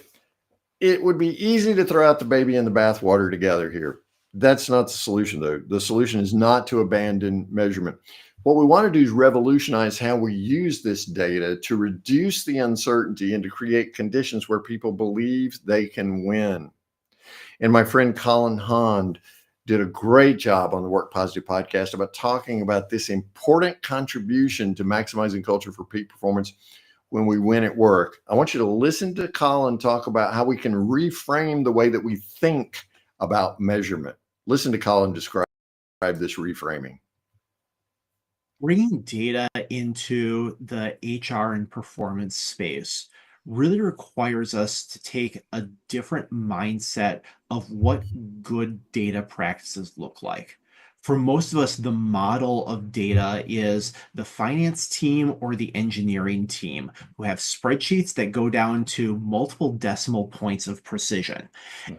it would be easy to throw out the baby and the bathwater together here. That's not the solution, though. The solution is not to abandon measurement. What we want to do is revolutionize how we use this data to reduce the uncertainty and to create conditions where people believe they can win. And my friend Colin Hond did a great job on the Work Positive podcast about talking about this important contribution to maximizing culture for peak performance when we win at work. I want you to listen to Colin talk about how we can reframe the way that we think about measurement. Listen to Colin describe this reframing. Bringing data into the HR and performance space really requires us to take a different mindset of what good data practices look like. For most of us, the model of data is the finance team or the engineering team who have spreadsheets that go down to multiple decimal points of precision.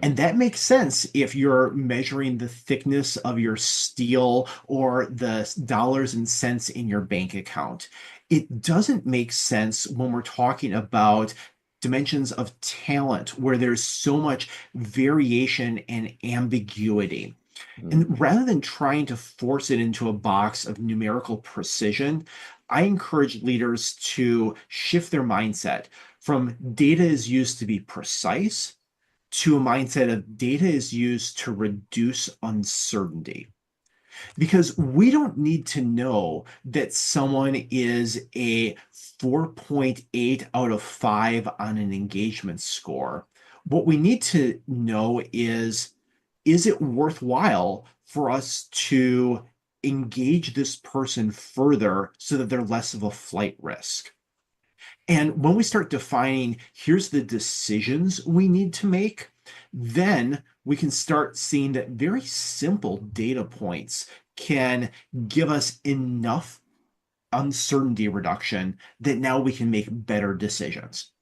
And that makes sense if you're measuring the thickness of your steel or the dollars and cents in your bank account. It doesn't make sense when we're talking about dimensions of talent where there's so much variation and ambiguity. And rather than trying to force it into a box of numerical precision, I encourage leaders to shift their mindset from data is used to be precise to a mindset of data is used to reduce uncertainty. Because we don't need to know that someone is a 4.8 out of 5 on an engagement score. What we need to know is it worthwhile for us to engage this person further so that they're less of a flight risk? And when we start defining, here's the decisions we need to make, then we can start seeing that very simple data points can give us enough uncertainty reduction that now we can make better decisions.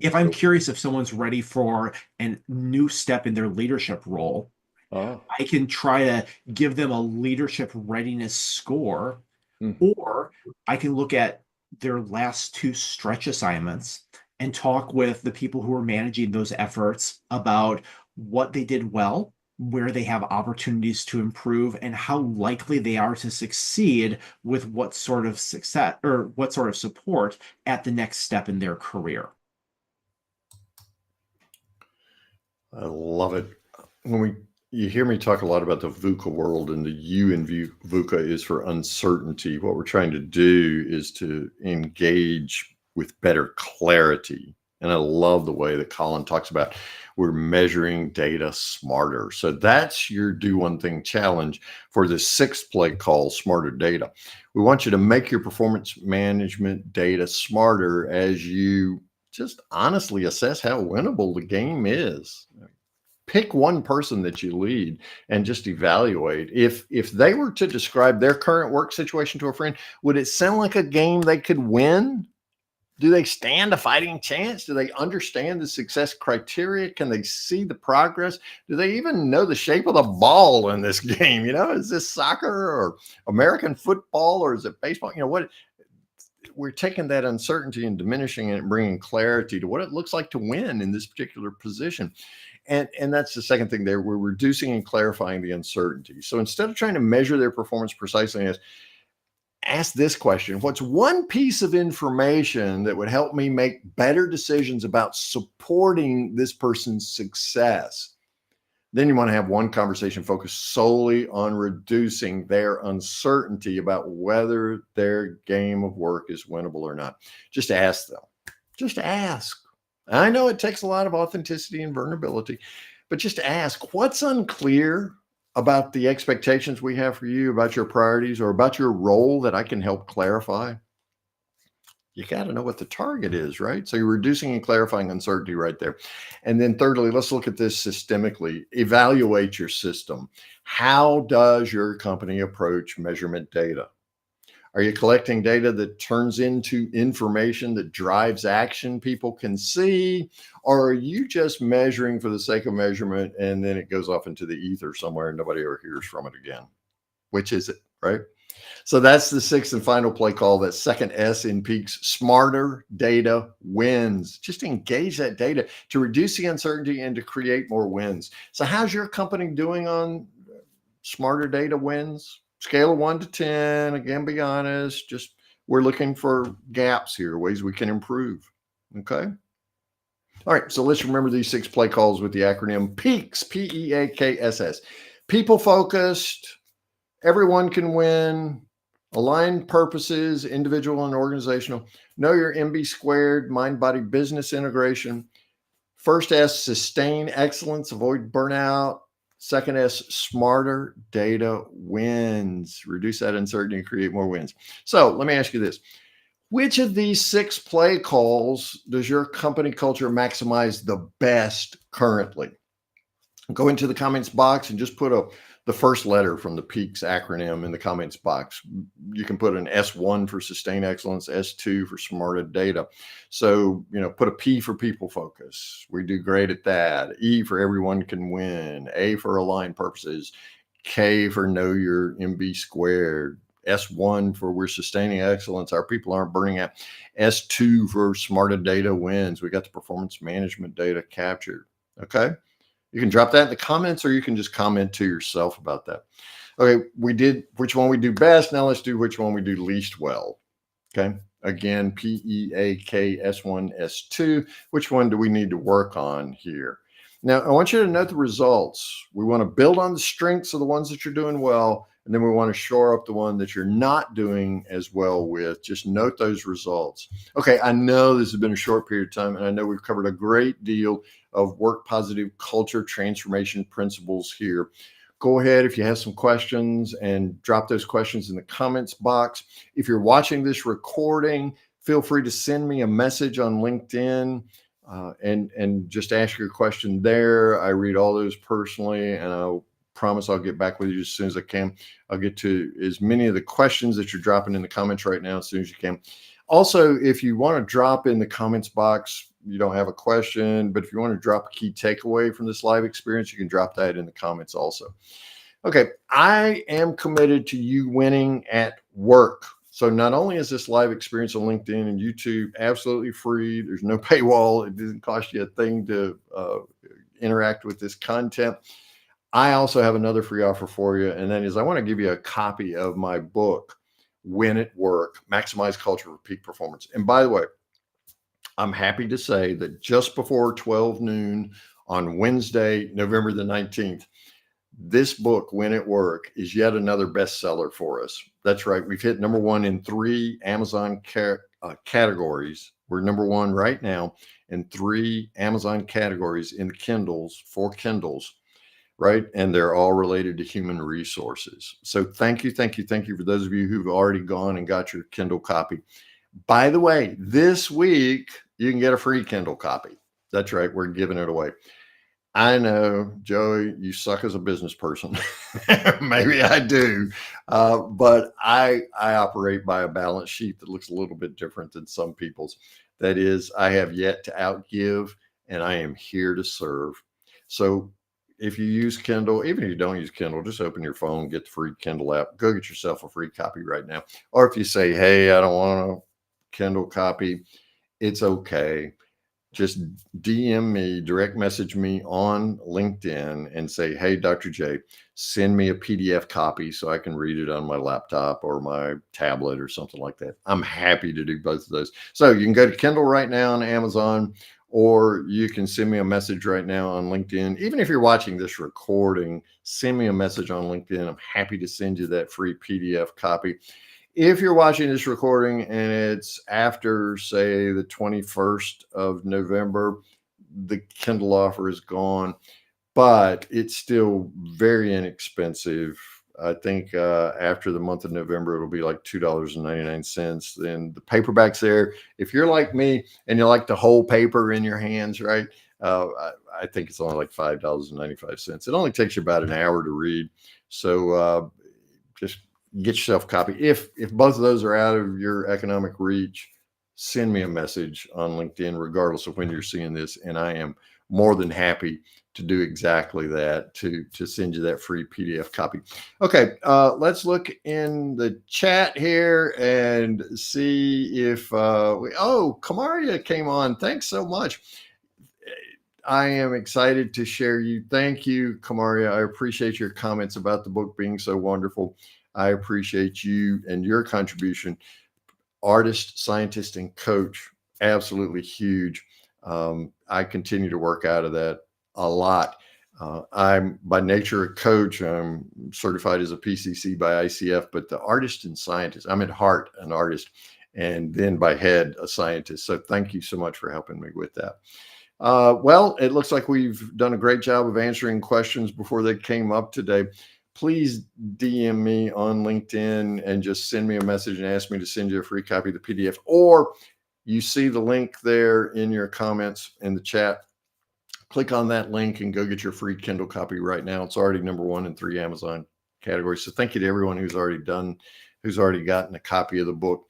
If I'm curious if someone's ready for a new step in their leadership role, I can try to give them a leadership readiness score, or I can look at their last 2 stretch assignments and talk with the people who are managing those efforts about what they did well, where they have opportunities to improve, and how likely they are to succeed with what sort of success or what sort of support at the next step in their career. I love it. You hear me talk a lot about the VUCA world, and the U in VUCA is for uncertainty. What we're trying to do is to engage with better clarity. And I love the way that Colin talks about we're measuring data smarter. So that's your do one thing challenge for the 6th play called Smarter Data. We want you to make your performance management data smarter as you just honestly assess how winnable the game is. Pick one person that you lead and just evaluate. If they were to describe their current work situation to a friend, would it sound like a game they could win? Do they stand a fighting chance? Do they understand the success criteria? Can they see the progress? Do they even know the shape of the ball in this game? Is this soccer or American football, or is it baseball? What we're taking that uncertainty and diminishing it and bringing clarity to what it looks like to win in this particular position. And that's the second thing there. We're reducing and clarifying the uncertainty. So instead of trying to measure their performance precisely, ask this question: what's one piece of information that would help me make better decisions about supporting this person's success? Then you want to have one conversation focused solely on reducing their uncertainty about whether their game of work is winnable or not. Just ask them. Just ask. I know it takes a lot of authenticity and vulnerability, but just ask, what's unclear about the expectations we have for you, about your priorities, or about your role that I can help clarify? You got to know what the target is, right? So you're reducing and clarifying uncertainty right there. And then thirdly, let's look at this systemically. Evaluate your system. How does your company approach measurement data? Are you collecting data that turns into information that drives action people can see? Or are you just measuring for the sake of measurement and then it goes off into the ether somewhere and nobody ever hears from it again? Which is it, right? So that's the 6th and final play call, that second S in Peaks. Smarter data wins. Just engage that data to reduce the uncertainty and to create more wins. So how's your company doing on smarter data wins? Scale of 1 to 10. Again, be honest. Just we're looking for gaps here, ways we can improve. Okay. All right. So let's remember these 6 play calls with the acronym PEAKS, PEAKSS. People focused. Everyone can win. Aligned purposes, individual and organizational. Know your MB squared, mind body business integration. First S, sustain excellence, avoid burnout. Second S, smarter data wins. Reduce that uncertainty and create more wins. So let me ask you this. Which of these 6 play calls does your company culture maximize the best currently? Go into the comments box and just put the first letter from the PEAKS acronym in the comments box. You can put an S1 for sustain excellence, S2 for smarter data. So, put a P for people focus. We do great at that. E for everyone can win. A for aligned purposes. K for know your MB squared. S1 for we're sustaining excellence. Our people aren't burning out. S2 for smarter data wins. We got the performance management data captured. Okay. You can drop that in the comments, or you can just comment to yourself about that. Okay, we did which one we do best. Now let's do which one we do least well. Okay, again, PEAK S1, S2. Which one do we need to work on here? Now, I want you to note the results. We want to build on the strengths of the ones that you're doing well, and then we want to shore up the one that you're not doing as well with. Just note those results. Okay, I know this has been a short period of time, and I know we've covered a great deal of work positive culture transformation principles here. Go ahead if you have some questions and drop those questions in the comments box. If you're watching this recording, feel free to send me a message on LinkedIn and just ask your question there. I read all those personally, and I'll promise I'll get back with you as soon as I can. I'll get to as many of the questions that you're dropping in the comments right now as soon as you can. Also, if you want to drop in the comments box, you don't have a question, but if you want to drop a key takeaway from this live experience, you can drop that in the comments also. Okay, I am committed to you winning at work. So not only is this live experience on LinkedIn and YouTube absolutely free, there's no paywall, it doesn't cost you a thing to interact with this content. I also have another free offer for you, and that is I want to give you a copy of my book, Win at Work, Maximize Culture for Peak Performance. And by the way, I'm happy to say that just before 12 noon on Wednesday, November the 19th, this book, Win at Work, is yet another bestseller for us. That's right. We've hit number one in 3 Amazon categories. We're number one right now in 3 Amazon categories in Kindles, for Kindles, right? And they're all related to human resources. So thank you for those of you who've already gone and got your Kindle copy. By the way, this week, you can get a free Kindle copy. That's right. We're giving it away. I know, Joey, you suck as a business person. Maybe I do. But I operate by a balance sheet that looks a little bit different than some people's. That is, I have yet to outgive, and I am here to serve. So if you use Kindle, even if you don't use Kindle, just open your phone, get the free Kindle app, go get yourself a free copy right now. Or if you say, hey, I don't want a Kindle copy, it's okay. Just DM me, direct message me on LinkedIn and say, hey, Dr. J, send me a PDF copy so I can read it on my laptop or my tablet or something like that. I'm happy to do both of those. So you can go to Kindle right now on Amazon, or you can send me a message right now on LinkedIn. Even if you're watching this recording, send me a message on LinkedIn. I'm happy to send you that free PDF copy. If you're watching this recording and it's after, say, the 21st of November, the Kindle offer is gone, but it's still very inexpensive. I think after the month of November, it'll be like $2.99. Then the paperback's there. If you're like me and you like the whole paper in your hands, right? I think it's only like $5.95. It only takes you about an hour to read. So just get yourself a copy. If both of those are out of your economic reach, send me a message on LinkedIn, regardless of when you're seeing this. And I am more than happy to do exactly that, to send you that free PDF copy. Okay, let's look in the chat here and see if Kamaria came on. Thanks so much. I am excited to share you. Thank you, Kamaria. I appreciate your comments about the book being so wonderful. I appreciate you and your contribution. Artist, scientist, and coach, absolutely huge. I continue to work out of that a lot. I'm by nature a coach. I'm certified as a PCC by ICF, but the artist and scientist, I'm at heart an artist, and then by head a scientist. So thank you so much for helping me with that. Well, it looks like we've done a great job of answering questions before they came up today. Please DM me on LinkedIn and just send me a message and ask me to send you a free copy of the PDF, or you see the link there in your comments in the chat. Click on that link and go get your free Kindle copy right now. It's already number one in 3 Amazon categories. So thank you to everyone who's already gotten a copy of the book.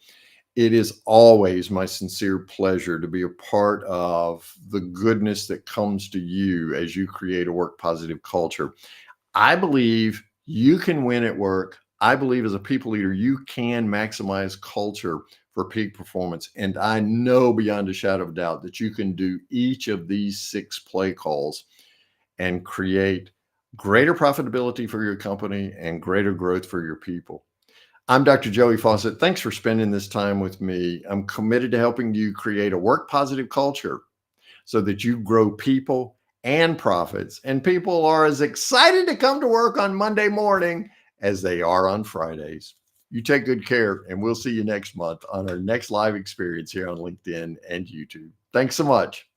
It is always my sincere pleasure to be a part of the goodness that comes to you as you create a work positive culture. I believe you can win at work. I believe as a people leader, you can maximize culture for peak performance. And I know beyond a shadow of doubt that you can do each of these 6 play calls and create greater profitability for your company and greater growth for your people. I'm Dr. Joey Fawcett. Thanks for spending this time with me. I'm committed to helping you create a work positive culture so that you grow people and profits, and people are as excited to come to work on Monday morning as they are on Fridays. You take good care, and we'll see you next month on our next live experience here on LinkedIn and YouTube. Thanks so much.